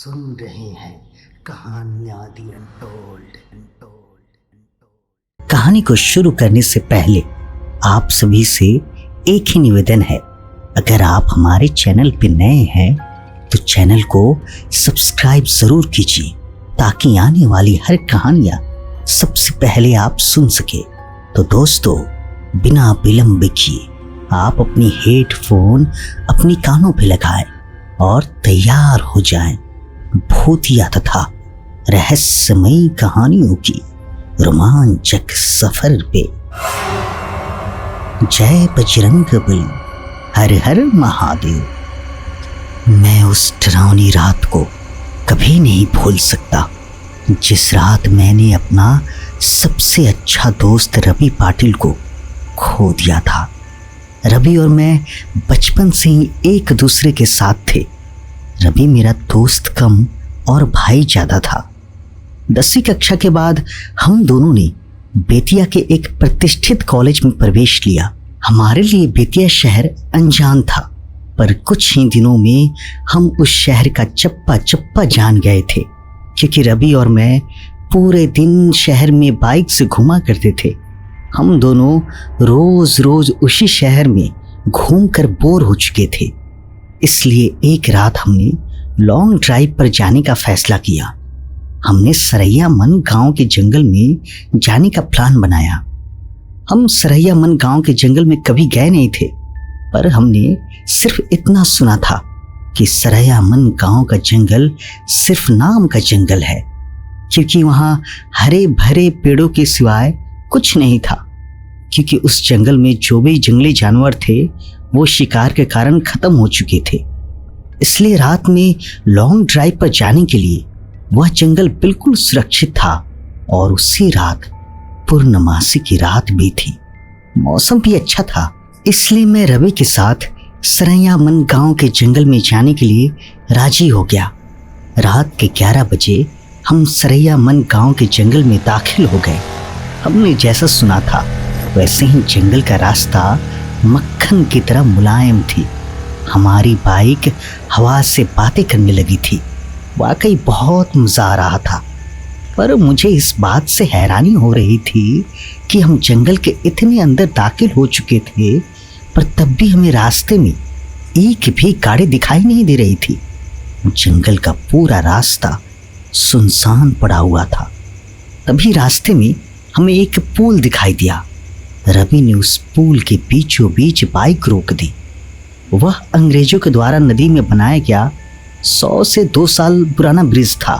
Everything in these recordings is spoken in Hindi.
सुन रहे हैं कहानियां दी अनटोल्ड। कहानी को शुरू करने से पहले आप सभी से एक ही निवेदन है, अगर आप हमारे चैनल पे नए हैं तो चैनल को सब्सक्राइब जरूर कीजिए ताकि आने वाली हर कहानियां सबसे पहले आप सुन सके। तो दोस्तों, बिना विलंब किए आप अपनी हेडफोन अपनी कानों पे लगाएं और तैयार हो जाएं भूतिया तथा रहस्यमयी कहानियों की रोमांचक सफर पे। जय बजरंगबली, हर हर महादेव। मैं उस डरावनी रात को कभी नहीं भूल सकता जिस रात मैंने अपना सबसे अच्छा दोस्त रवि पाटिल को खो दिया था। रवि और मैं बचपन से ही एक दूसरे के साथ थे। रवि मेरा दोस्त कम और भाई ज़्यादा था। 10वीं कक्षा के बाद हम दोनों ने बेतिया के एक प्रतिष्ठित कॉलेज में प्रवेश लिया। हमारे लिए बेतिया शहर अनजान था, पर कुछ ही दिनों में हम उस शहर का चप्पा चप्पा जान गए थे, क्योंकि रवि और मैं पूरे दिन शहर में बाइक से घुमा करते थे। हम दोनों रोज रोज उसी शहर में घूमकर बोर हो चुके थे, इसलिए एक रात हमने लॉन्ग ड्राइव पर जाने का फैसला किया। हमने सरैया मन गांव के जंगल में जाने का प्लान बनाया। हम सरैया मन गांव के जंगल में कभी गए नहीं थे, पर हमने सिर्फ इतना सुना था कि सरैया मन गांव का जंगल सिर्फ नाम का जंगल है, क्योंकि वहां हरे भरे पेड़ों के सिवाय कुछ नहीं था। क्योंकि उस जंगल में जो भी जंगली जानवर थे वो शिकार के कारण खत्म हो चुके थे, इसलिए रात में लॉन्ग ड्राइव पर जाने के लिए वह जंगल बिल्कुल सुरक्षित था। और उसी रात पूर्णमासी की रात भी थी, मौसम भी अच्छा था, इसलिए मैं रवि के साथ सरैया मन गांव के जंगल में जाने के लिए राजी हो गया। रात के 11 बजे हम सरैया मन गांव के जंगल में दाखिल हो गए। हमने जैसा सुना था वैसे ही जंगल का रास्ता मक्खन की तरह मुलायम थी। हमारी बाइक हवा से बातें करने लगी थी। वाकई बहुत मजा आ रहा था, पर मुझे इस बात से हैरानी हो रही थी कि हम जंगल के इतने अंदर दाखिल हो चुके थे, पर तब भी हमें रास्ते में एक भी गाड़ी दिखाई नहीं दे रही थी। जंगल का पूरा रास्ता सुनसान पड़ा हुआ था। तभी रास्ते में हमें एक पुल दिखाई दिया। रवि ने उस पुल के बीचों बीच बाइक रोक दी। वह अंग्रेजों के द्वारा नदी में बनाया गया 100 से 2 साल पुराना ब्रिज था।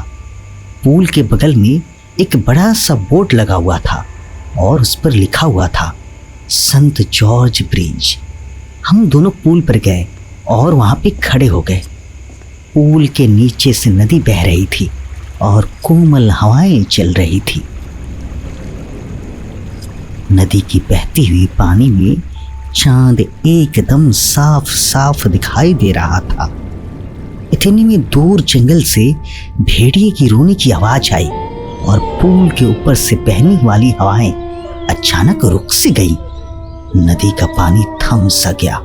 पुल के बगल में एक बड़ा सा बोर्ड लगा हुआ था और उस पर लिखा हुआ था संत जॉर्ज ब्रिज। हम दोनों पुल पर गए और वहां पे खड़े हो गए। पुल के नीचे से नदी बह रही थी और कोमल हवाएं चल रही थी। नदी की बहती हुई पानी में चांद एकदम साफ साफ दिखाई दे रहा था। इतने में दूर जंगल से भेड़िए की रोने की आवाज आई और पुल के ऊपर से बहने वाली हवाएं अचानक रुक सी गई। नदी का पानी थम सा गया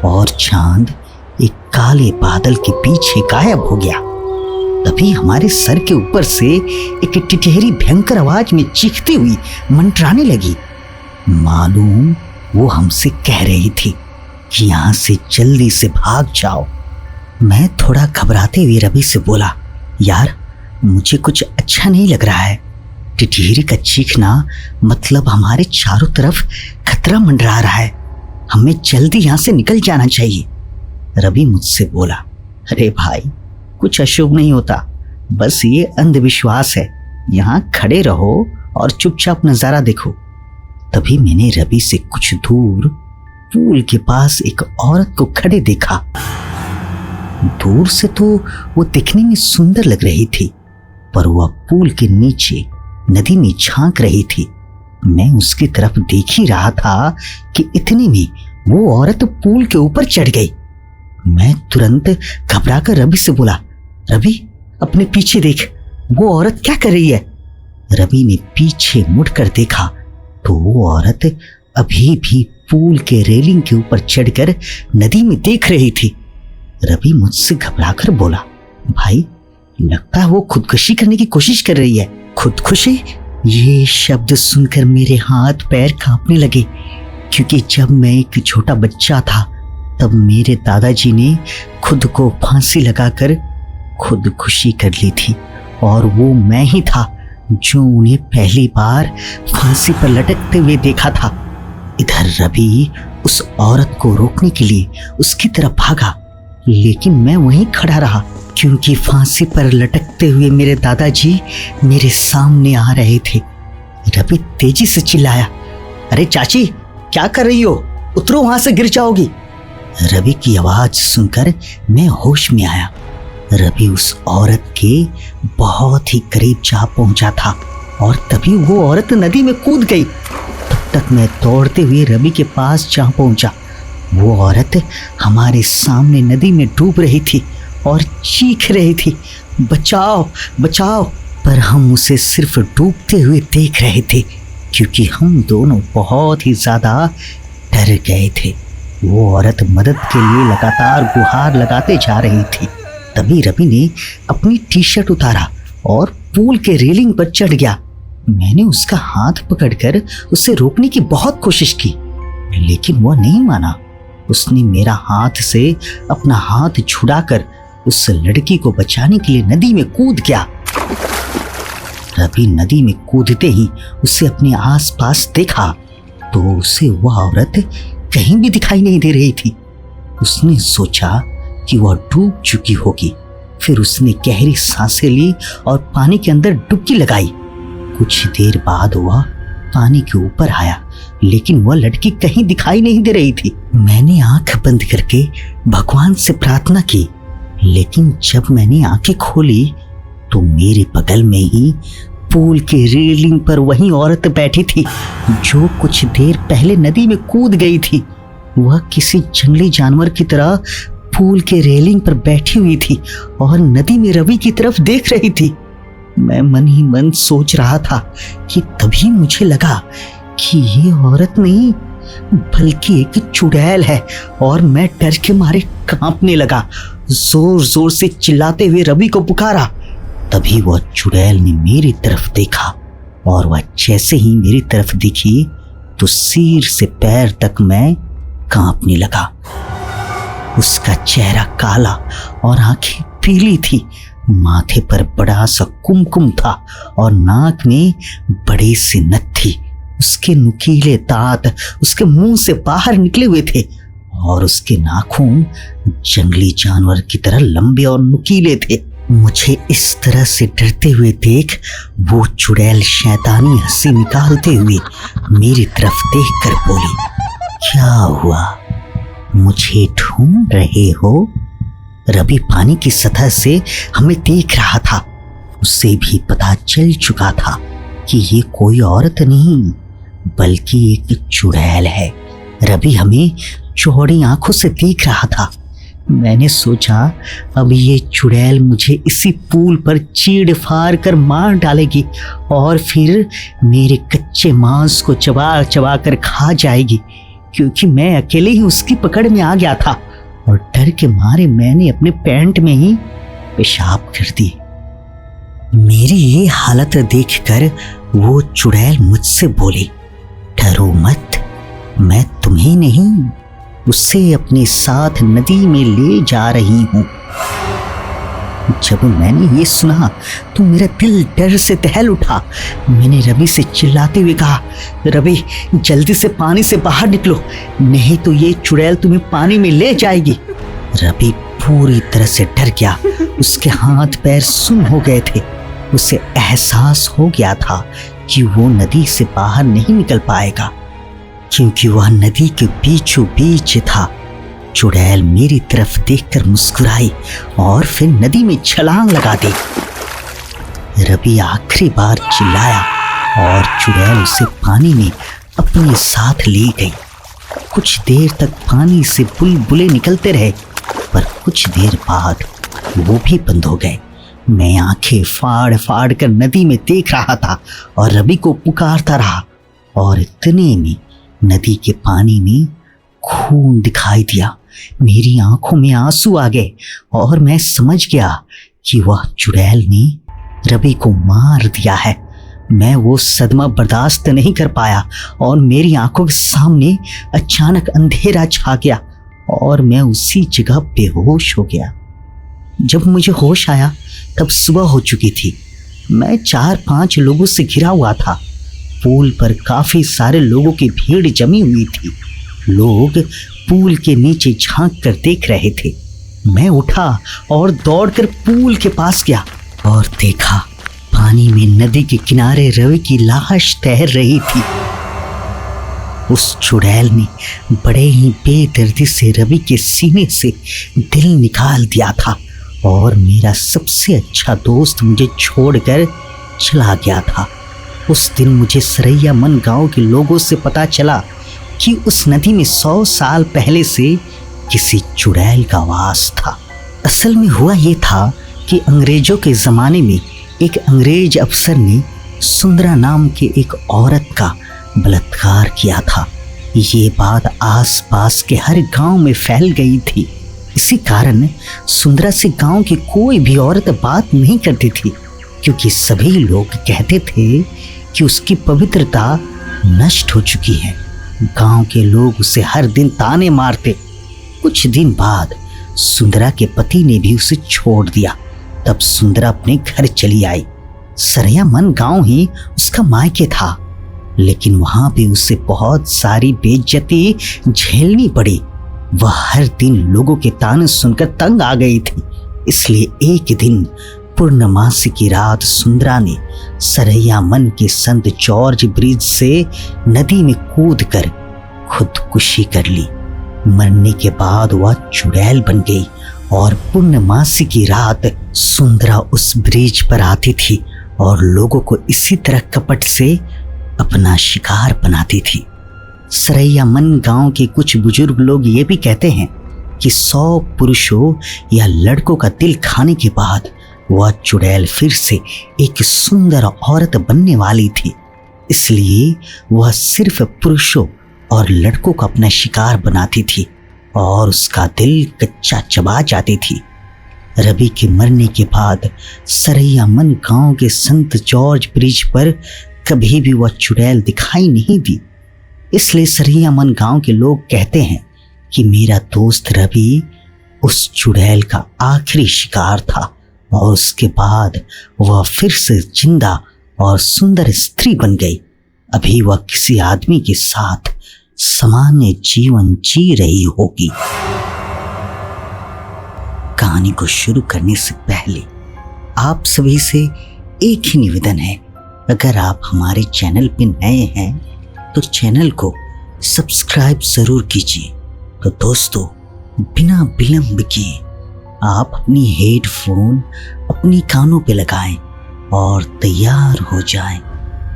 और चांद एक काले बादल के पीछे गायब हो गया। तभी हमारे सर के ऊपर से एक टिटहरी भयंकर आवाज में चीखती हुई मंडराने लगी। मालूम वो हमसे कह रही थी कि यहां से जल्दी से भाग जाओ। मैं थोड़ा घबराते हुए रवि से बोला, यार मुझे कुछ अच्छा नहीं लग रहा है। टिटहरी का चीखना मतलब हमारे चारों तरफ खतरा मंडरा रहा है। हमें जल्दी यहां से निकल जाना चाहिए। रवि मुझसे बोला, अरे भाई कुछ अशुभ नहीं होता, बस ये अंधविश्वास है। यहाँ खड़े रहो और चुपचाप नजारा देखो। तभी मैंने रवि से कुछ दूर पुल के पास एक औरत को खड़े देखा। दूर से तो वो दिखने में सुंदर लग रही थी, पर वह पुल के नीचे नदी में झांक रही थी। मैं उसकी तरफ देख ही रहा था कि इतने में वो औरत पुल के ऊपर चढ़ गई। मैं तुरंत घबराकर रवि से बोला, रवि अपने पीछे देख, वो औरत क्या कर रही है। रवि ने पीछे मुड़कर देखा तो वो औरत अभी भी पुल के रेलिंग के ऊपर चढ़कर नदी में देख रही थी। रवि मुझसे घबराकर बोला, भाई लगता है वो खुदकुशी करने की कोशिश कर रही है। खुदकुशी? ये शब्द सुनकर मेरे हाथ पैर कांपने लगे, क्योंकि जब मैं एक छोटा बच्चा था तब मेरे दादाजी ने खुद को फांसी लगाकर खुदकुशी कर ली थी, और वो मैं ही था जो उन्हें पहली बार फांसी पर लटकते हुए देखा था। इधर रवि उस औरत को रोकने के लिए उसकी तरफ भागा, लेकिन मैं वहीं खड़ा रहा, क्योंकि फांसी पर लटकते हुए मेरे दादाजी मेरे सामने आ रहे थे। रवि तेजी से चिल्लाया, अरे चाची, क्या कर रही हो? उतरो, वहां से गिर जाओगी। रवि की आवाज सुनकर मैं होश में आया। रवि उस औरत के बहुत ही करीब जा पहुंचा था, और तभी वो औरत नदी में कूद गई। तब तक मैं दौड़ते हुए रवि के पास जा पहुंचा। वो औरत हमारे सामने नदी में डूब रही थी और चीख रही थी, बचाओ बचाओ। पर हम उसे सिर्फ डूबते हुए देख रहे थे, क्योंकि हम दोनों बहुत ही ज्यादा डर गए थे। वो औरत मदद के लिए लगातार गुहार लगाते जा रही थी। तभी रवि ने अपनी टी शर्ट उतारा और पूल के रेलिंग पर चढ़ गया। मैंने उसका हाथ पकड़कर उसे रोकने की बहुत कोशिश की, लेकिन वह नहीं माना। उसने मेरा हाथ से अपना हाथ छुड़ाकर उस लड़की को बचाने के लिए नदी में कूद गया। रवि नदी में कूदते ही उसे अपने आसपास देखा तो उसे वह औरत कहीं भी दिखाई नहीं दे रही थी। उसने सोचा कि वह डूब चुकी होगी। फिर उसने गहरी सांसें ली और पानी के अंदर डुबकी लगाई। कुछ देर बाद वह पानी के ऊपर आया, लेकिन वह लड़की कहीं दिखाई नहीं दे रही थी। मैंने आंख बंद करके भगवान से प्रार्थना की, लेकिन जब मैंने आंखें खोली तो मेरे बगल में ही पूल के रेलिंग पर वही औरत बैठी थी जो कुछ देर पहले नदी में कूद गई थी। वह किसी जंगली जानवर की तरह पूल के रेलिंग पर बैठी हुई थी और नदी में रवि की तरफ देख रही थी। मैं मन ही मन सोच रहा था कि तभी मुझे लगा कि ये औरत नहीं बल्कि एक चुड़ैल है, और मैं डर के मारे कांपने लगा। जोर जोर से चिल्लाते हुए रवि को पुकारा। तभी वह चुड़ैल ने मेरी तरफ देखा, और वह जैसे ही मेरी तरफ दिखी तो सिर से पैर तक मैं कांपने लगा। उसका चेहरा काला और आंखें पीली थी। माथे पर बड़ा सा कुमकुम था और नाक में बड़ी सी नथ थी। उसके नुकीले दांत उसके मुंह से बाहर निकले हुए थे और उसके नाखून जंगली जानवर की तरह लंबे और नुकीले थे। मुझे इस तरह से डरते हुए देख वो चुड़ैल शैतानी हंसी निकालते हुए मेरी तरफ देखकर बोली, क्या हुआ, मुझे ढूंढ रहे हो? रवि पानी की सतह से हमें देख रहा था। उसे भी पता चल चुका था कि ये कोई औरत नहीं बल्कि एक चुड़ैल है। रवि हमें चौड़ी आंखों से देख रहा था। मैंने सोचा अब ये चुड़ैल मुझे इसी पुल पर चीड़ फाड़ कर मार डालेगी और फिर मेरे कच्चे मांस को चबा चबा कर खा जाएगी, क्योंकि मैं अकेले ही उसकी पकड़ में आ गया था और डर के मारे मैंने अपने पैंट में ही पेशाब कर दी। मेरी ये हालत देखकर वो चुड़ैल मुझसे बोली, डरो मत, मैं तुम्हें नहीं उसे अपने साथ नदी में ले जा रही हूं। जब मैंने ये सुना तो मेरा दिल डर से दहल उठा। मैंने रवि से चिल्लाते हुए कहा, रवि जल्दी से पानी से बाहर निकलो, नहीं तो ये चुड़ैल तुम्हें पानी में ले जाएगी। रवि पूरी तरह से डर गया। उसके हाथ पैर सुन्न हो गए थे। उसे एहसास हो गया था कि वो नदी से बाहर नहीं निकल पाएगा, क्योंकि वह नदी के बीचों बीच था। चुड़ैल मेरी तरफ देखकर मुस्कुराई और फिर नदी में छलांग लगा दी। रवि आखिरी बार चिल्लाया और चुड़ैल उसे पानी में अपने साथ ले गई। कुछ देर तक पानी से बुलबुले निकलते रहे, पर कुछ देर बाद वो भी बंद हो गए। मैं आंखें फाड़ फाड़ कर नदी में देख रहा था और रवि को पुकारता रहा, और इतने में नदी के पानी में खून दिखाई दिया। मेरी आंखों में आंसू आ गए और मैं समझ गया कि वह चुड़ैल ने रवि को मार दिया है। मैं वो सदमा बर्दाश्त नहीं कर पाया और मेरी आंखों के सामने अचानक अंधेरा छा गया और मैं उसी जगह बेहोश हो गया। जब मुझे होश आया तब सुबह हो चुकी थी। मैं 4-5 लोगों से घिरा हुआ था। पूल पर काफी सारे लोगों की भीड़ जमी हुई थी। लोग पूल के नीचे झांक कर देख रहे थे। मैं उठा और दौड़कर पूल के पास गया और देखा पानी में नदी के किनारे रवि की लाश तैर रही थी। उस चुड़ैल ने बड़े ही बेदर्दी से रवि के सीने से दिल निकाल दिया था और मेरा सबसे अच्छा दोस्त मुझे छोड़कर चला गया था। उस दिन मुझे सरैया मन गांव के लोगों से पता चला कि उस नदी में 100 साल पहले से किसी चुड़ैल का वास था। असल में हुआ ये था कि अंग्रेजों के ज़माने में एक अंग्रेज अफसर ने सुंदरा नाम के एक औरत का बलात्कार किया था। ये बात आसपास के हर गांव में फैल गई थी। इसी कारण सुंदरा से गांव की कोई भी औरत बात नहीं करती थी, क्योंकि सभी लोग कहते थे कि उसकी पवित्रता नष्ट हो चुकी है। गांव के लोग उसे हर दिन ताने मारते। कुछ दिन बाद सुंदरा के पति ने भी उसे छोड़ दिया। तब सुंदरा अपने घर चली आई। सरैया मन गांव ही उसका मायके था, लेकिन वहां भी उसे बहुत सारी बेइज्जती झेलनी पड़ी। वह हर दिन लोगों के ताने सुनकर तंग आ गई थी। इसलिए एक दिन पूर्णमासी की रात सुंदरा ने सरैया मन के संत जॉर्ज ब्रिज से नदी में कूदकर खुदकुशी कर ली। मरने के बाद वह चुड़ैल बन गई और पूर्णमासी की रात सुंदरा उस ब्रिज पर आती थी और लोगों को इसी तरह कपट से अपना शिकार बनाती थी। सरैया मन गांव के कुछ बुजुर्ग लोग ये भी कहते हैं कि 100 पुरुषों या लड़कों का दिल खाने के बाद वह चुड़ैल फिर से एक सुंदर औरत बनने वाली थी। इसलिए वह सिर्फ पुरुषों और लड़कों को अपना शिकार बनाती थी और उसका दिल कच्चा चबा जाती थी। रवि के मरने के बाद सरैया मन गांव के संत जॉर्ज ब्रिज पर कभी भी वह चुड़ैल दिखाई नहीं दी। इसलिए सरैया मन गांव के लोग कहते हैं कि मेरा दोस्त रवि उस चुड़ैल का आखिरी शिकार था और उसके बाद वह फिर से जिंदा और सुंदर स्त्री बन गई। अभी वह किसी आदमी के साथ सामान्य जीवन जी रही होगी। कहानी को शुरू करने से पहले आप सभी से एक ही निवेदन है, अगर आप हमारे चैनल पे नए हैं तो चैनल को सब्सक्राइब जरूर कीजिए। तो दोस्तों, बिना विलंब किए आप अपनी हेडफोन अपनी कानों पे लगाएं और तैयार हो जाएं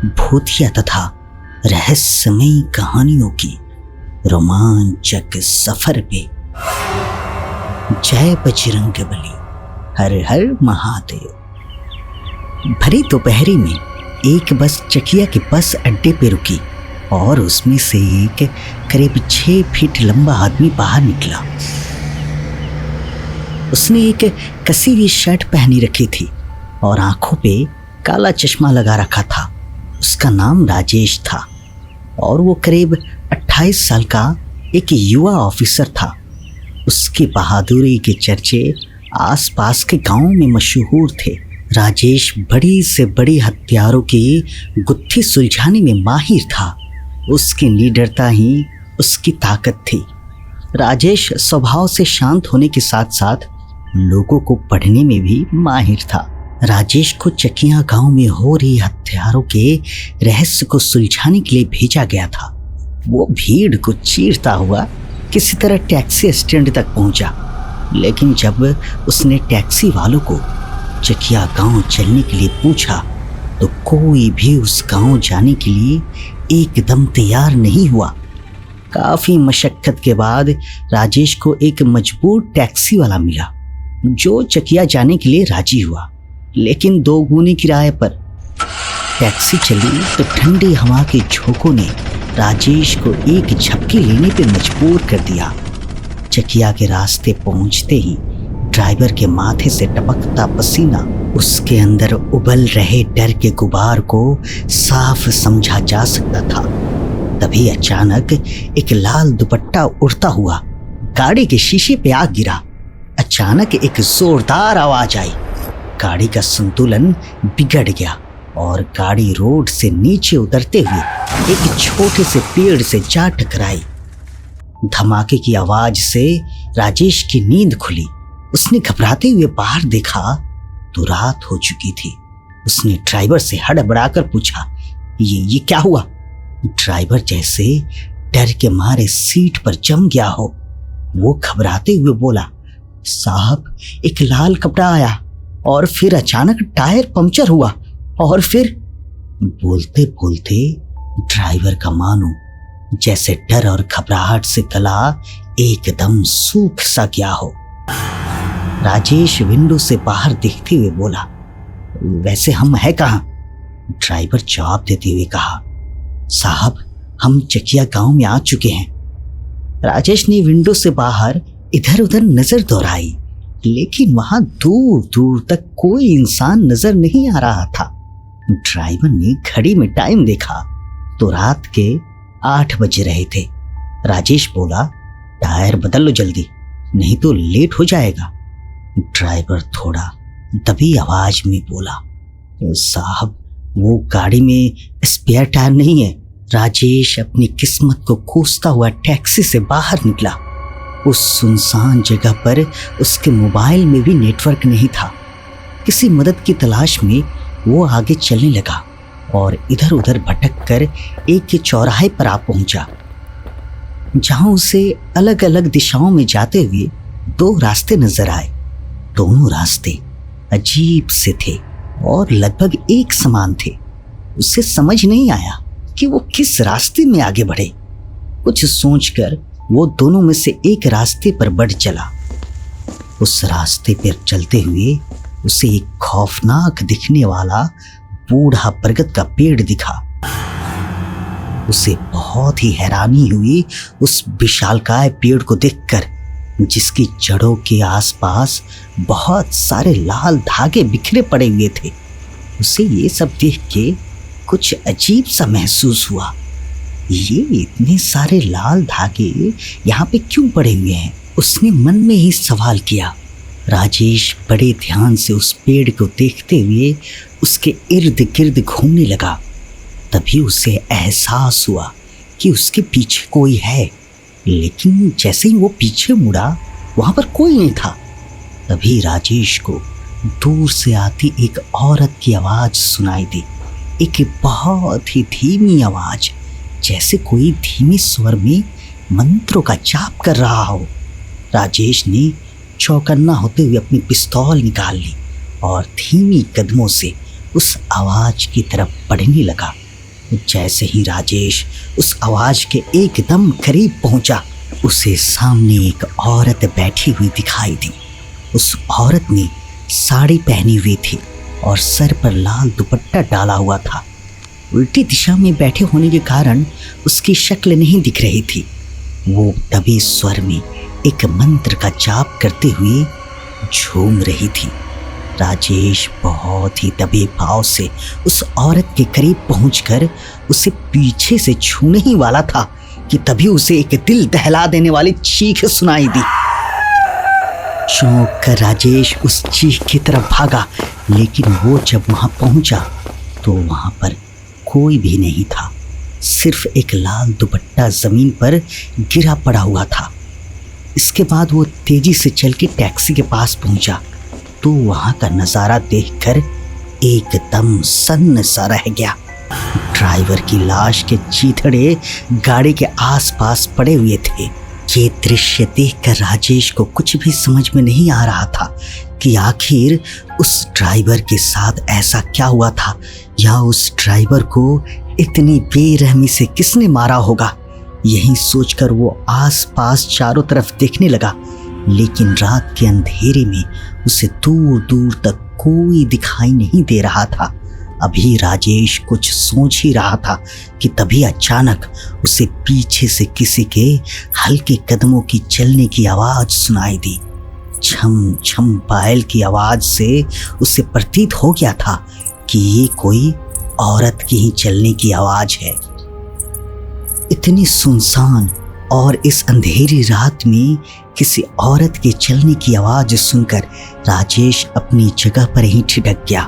भूतिया तथा रहस्यमयी कहानियों की रोमांचक सफर पे। जय बजरंगबली, हर हर महादेव। भरी दोपहरी में एक बस चकिया के बस अड्डे पे रुकी और उसमें से एक करीब 6 फीट लंबा आदमी बाहर निकला। उसने एक कसी हुई शर्ट पहनी रखी थी और आंखों पे काला चश्मा लगा रखा था। उसका नाम राजेश था और वो करीब 28 साल का एक युवा ऑफिसर था। उसकी बहादुरी के चर्चे आसपास के गांवों में मशहूर थे। राजेश बड़ी से बड़ी हथियारों की गुत्थी सुलझाने में माहिर था। उसकी निडरता ही उसकी ताकत थी। राजेश स्वभाव से शांत होने के साथ साथ लोगों को पढ़ने में भी माहिर था। राजेश को चकिया गांव में हो रही हत्यारों के रहस्य को सुलझाने के लिए भेजा गया था। वो भीड़ को चीरता हुआ किसी तरह टैक्सी स्टैंड तक पहुंचा, लेकिन जब उसने टैक्सी वालों को चकिया गांव चलने के लिए पूछा तो कोई भी उस गांव जाने के लिए एकदम तैयार नहीं हुआ। काफी मशक्कत के बाद राजेश को एक मजबूर टैक्सी वाला मिला जो चकिया जाने के लिए राजी हुआ, लेकिन 2 गुने किराए पर। टैक्सी चली तो ठंडी हवा के झोंकों ने राजेश को एक झपकी लेने पे मजबूर कर दिया। चकिया के रास्ते पहुंचते ही ड्राइवर के माथे से टपकता पसीना, उसके अंदर उबल रहे डर के गुबार को साफ समझा जा सकता था। तभी अचानक एक लाल दुपट्टा उड़ता हुआ गाड़ी के शीशे पे आ गिरा। अचानक एक जोरदार आवाज आई। गाड़ी का संतुलन बिगड़ गया और गाड़ी रोड से नीचे उतरते हुए एक छोटे से पेड़ से जा टकराई। धमाके की आवाज से राजेश की नींद खुली। उसने घबराते हुए बाहर देखा तो रात हो चुकी थी। उसने ड्राइवर से हड़बड़ाकर पूछा, ये क्या हुआ? ड्राइवर जैसे डर के मारे सीट पर जम गया हो। वो घबराते हुए बोला, साहब एक लाल कपड़ा आया और फिर अचानक टायर पंक्चर हुआ और फिर। बोलते बोलते ड्राइवर का मानो जैसे डर और घबराहट से गला एकदम सूख सा गया हो। राजेश विंडो से बाहर देखते हुए बोला, वैसे हम है कहाँ? ड्राइवर जवाब देते हुए कहा, साहब हम चकिया गांव में आ चुके हैं। राजेश ने विंडो से बाहर इधर उधर नजर दौड़ाई, लेकिन वहां दूर दूर तक कोई इंसान नजर नहीं आ रहा था। ड्राइवर ने घड़ी में टाइम देखा तो रात के 8 बज रहे थे। राजेश बोला, टायर बदल लो जल्दी, नहीं तो लेट हो जाएगा। ड्राइवर थोड़ा दबी आवाज में बोला, साहब वो गाड़ी में स्पेयर टायर नहीं है। राजेश अपनी किस्मत को कोसता हुआ टैक्सी से बाहर निकला। उस सुनसान जगह पर उसके मोबाइल में भी नेटवर्क नहीं था। किसी मदद की तलाश में वो आगे चलने लगा और इधर उधर भटक कर एक के चौराहे पर आ पहुंचा, जहां उसे अलग अलग दिशाओं में जाते हुए 2 रास्ते नजर आए। दोनों रास्ते अजीब से थे और लगभग एक समान थे। उसे समझ नहीं आया कि वो किस रास्ते में आगे बढ़े। कुछ सोचकर वो दोनों में से एक रास्ते पर बढ़ चला। उस रास्ते पर चलते हुए उसे एक खौफनाक दिखने वाला बूढ़ा बरगद का पेड़ दिखा। उसे बहुत ही हैरानी हुई उस विशालकाय पेड़ को देखकर, जिसकी जड़ों के आसपास बहुत सारे लाल धागे बिखरे पड़े हुए थे। उसे ये सब देख के कुछ अजीब सा महसूस हुआ। ये इतने सारे लाल धागे यहाँ पे क्यों पड़े हुए हैं? उसने मन में ही सवाल किया। राजेश बड़े ध्यान से उस पेड़ को देखते हुए उसके इर्द गिर्द घूमने लगा। तभी उसे एहसास हुआ कि उसके पीछे कोई है, लेकिन जैसे ही वो पीछे मुड़ा वहां पर कोई नहीं था। तभी राजेश को दूर से आती एक औरत की आवाज सुनाई दी। एक बहुत ही धीमी आवाज, जैसे कोई धीमे स्वर में मंत्रों का जाप कर रहा हो। राजेश ने चौकन्ना होते हुए अपनी पिस्तौल निकाल ली और धीमी कदमों से उस आवाज की तरफ बढ़ने लगा। जैसे ही राजेश उस आवाज के एकदम करीब पहुंचा, उसे सामने एक औरत बैठी हुई दिखाई दी। उस औरत ने साड़ी पहनी हुई थी और सर पर लाल दुपट्टा डाला हुआ था। उल्टी दिशा में बैठे होने के कारण उसकी शक्ल नहीं दिख रही थी। वो दबे स्वर में एक मंत्र का जाप करते हुए झूम रही थी। राजेश बहुत ही दबे भाव से उस औरत के करीब पहुंचकर उसे पीछे से छूने ही वाला था कि तभी उसे एक दिल दहला देने वाली चीख सुनाई दी। चौंक कर राजेश उस चीख की तरफ भागा, लेकिन वो जब वहां पहुंचा तो वहां पर कोई भी नहीं था। सिर्फ एक लाल दुपट्टा जमीन पर गिरा पड़ा हुआ था। इसके बाद वो तेजी से चल के टैक्सी के पास पहुंचा तो वहां का नजारा देखकर एकदम सन्न सा रह गया। ड्राइवर की लाश के चीथड़े गाड़ी के आसपास पड़े हुए थे। ये दृश्य देखकर राजेश को कुछ भी समझ में नहीं आ रहा था कि आखिर उस ड्राइवर के साथ ऐसा क्या हुआ था, या उस ड्राइवर को इतनी बेरहमी से किसने मारा होगा। यही सोचकर वो आसपास चारों तरफ देखने लगा, लेकिन रात के अंधेरे में उसे दूर दूर तक कोई दिखाई नहीं दे रहा था। अभी राजेश कुछ सोच ही रहा था कि तभी अचानक उसे पीछे से किसी के हल्के कदमों की चलने की आवाज सुनाई दी। छम छम पायल की आवाज से उसे प्रतीत हो गया था कि ये कोई औरत की ही चलने की आवाज है। इतनी सुनसान और इस अंधेरी रात में किसी औरत के चलने की आवाज सुनकर राजेश अपनी जगह पर ही ठिठक गया।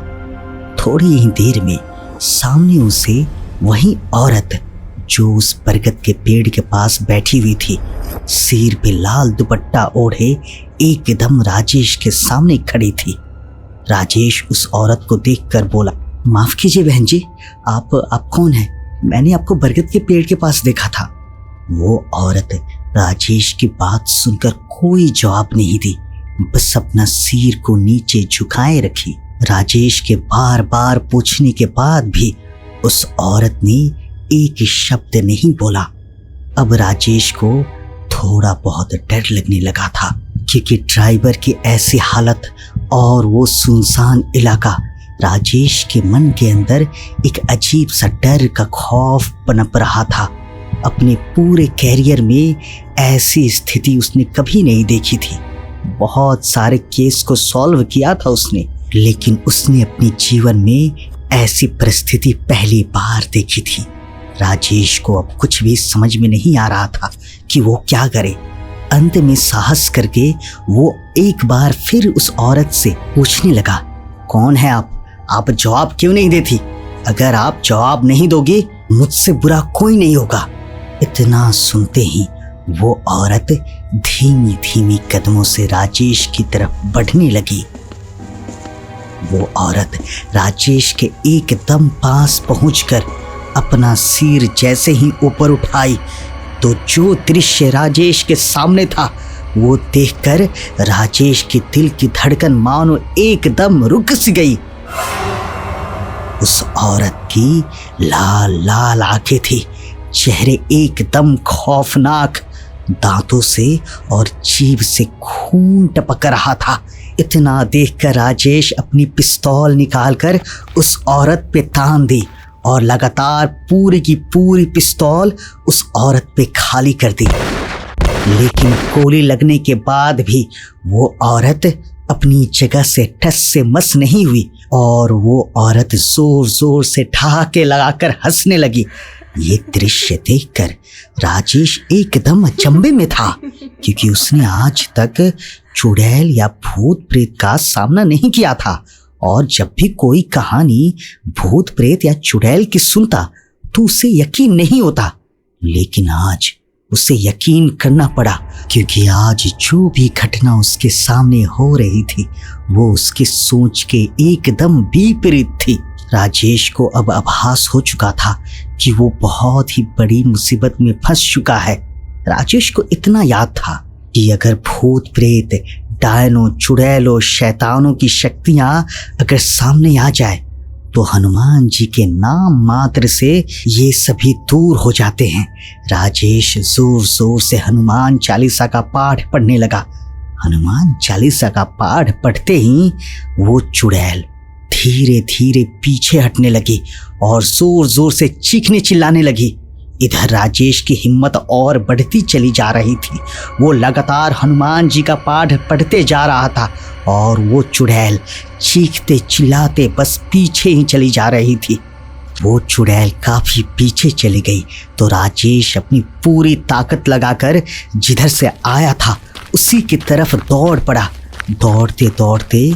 थोड़ी ही देर में सामने उसे वही औरत जो उस बरगद के पेड़ के पास बैठी हुई थी, सिर पे लाल दुपट्टा ओढ़े एकदम राजेश के सामने खड़ी थी। राजेश उस औरत को देखकर बोला, माफ कीजिए बहन जी, आप कौन हैं? मैंने आपको बरगद के पेड़ के पास देखा था। वो औरत राजेश की बात सुनकर कोई जवाब नहीं दी, बस अपना सिर को नीचे झुकाए रखी। राजेश के बार बार पूछने के बाद भी उस औरत ने एक शब्द नहीं बोला। अब राजेश को थोड़ा बहुत डर लगने लगा था, क्योंकि ड्राइवर की ऐसी हालत और वो सुनसान इलाका, राजेश के मन के अंदर एक अजीब सा डर का खौफ पनप रहा था। अपने पूरे कैरियर में ऐसी स्थिति उसने कभी नहीं देखी थी। बहुत सारे केस को सॉल्व किया था उसने, लेकिन उसने अपने जीवन में ऐसी परिस्थिति पहली बार देखी थी। राजेश को अब कुछ भी समझ में नहीं आ रहा था कि वो क्या करे। अंत में साहस करके वो एक बार फिर उस औरत से पूछने लगा, कौन है आप जवाब क्यों नहीं देती? अगर आप जवाब नहीं दोगे मुझसे बुरा कोई नहीं होगा। इतना सुनते ही वो औरत धीमी धीमी कदमों से राजेश की तरफ बढ़ने लगी। वो औरत राजेश के एकदम पास पहुंचकर अपना सिर जैसे ही ऊपर उठाई तो जो दृश्य राजेश के सामने था वो देखकर राजेश के दिल की धड़कन मानो एकदम रुक सी गई। उस औरत की लाल लाल आंखें थी, चेहरे एकदम खौफनाक, दांतों से और जीभ से खून टपक रहा था। इतना देखकर राजेश अपनी पिस्तौल निकालकर उस औरत पे तान दी और लगातार पूरी की पूरी पिस्तौल उस औरत पे खाली कर दी। लेकिन गोली लगने के बाद भी वो औरत अपनी जगह से टस से मस नहीं हुई और वो औरत जोर जोर से ठहाके लगाकर हंसने लगी। ये दृश्य देखकर राजेश एकदम अचंभे में था, क्योंकि उसने आज तक चुड़ैल या भूत प्रेत का सामना नहीं किया था, और जब भी कोई कहानी भूत प्रेत या चुड़ैल की सुनता तो उसे यकीन नहीं होता। लेकिन आज उसे यकीन करना पड़ा, क्योंकि आज जो भी घटना उसके सामने हो रही थी वो उसकी सोच के एकदम विपरीत थी। राजेश को अब आभास हो चुका था कि वो बहुत ही बड़ी मुसीबत में फंस चुका है। राजेश को इतना याद था कि अगर भूत प्रेत, डायनों, चुड़ैलों, शैतानों की शक्तियां अगर सामने आ जाए तो हनुमान जी के नाम मात्र से ये सभी दूर हो जाते हैं। राजेश जोर जोर से हनुमान चालीसा का पाठ पढ़ने लगा। हनुमान चालीसा का पाठ पढ़ते ही वो चुड़ैल धीरे धीरे पीछे हटने लगी और जोर जोर से चीखने चिल्लाने लगी। इधर राजेश की हिम्मत और बढ़ती चली जा रही थी। वो लगातार हनुमान जी का पाठ पढ़ते जा रहा था और वो चुड़ैल चीखते चिल्लाते बस पीछे ही चली जा रही थी। वो चुड़ैल काफी पीछे चली गई तो राजेश अपनी पूरी ताकत लगाकर जिधर से आया था उसी की तरफ दौड़ पड़ा। दौड़ते दौड़ते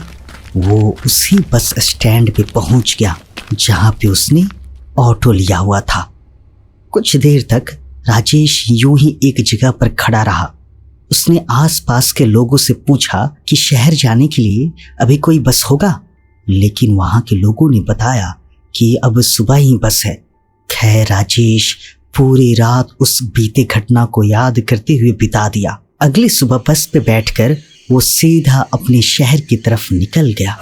वो उसी बस स्टैंड पे पहुंच गया जहां पे उसने ऑटो लिया हुआ था। कुछ देर तक राजेश यूं ही एक जगह पर खड़ा रहा। उसने आसपास के लोगों से पूछा कि शहर जाने के लिए अभी कोई बस होगा, लेकिन वहां के लोगों ने बताया कि अब सुबह ही बस है। खैर राजेश पूरी रात उस बीते घटना को याद करते हुए बिता दिया। अगली सुबह बस पे बैठकर वो सीधा अपने शहर की तरफ निकल गया।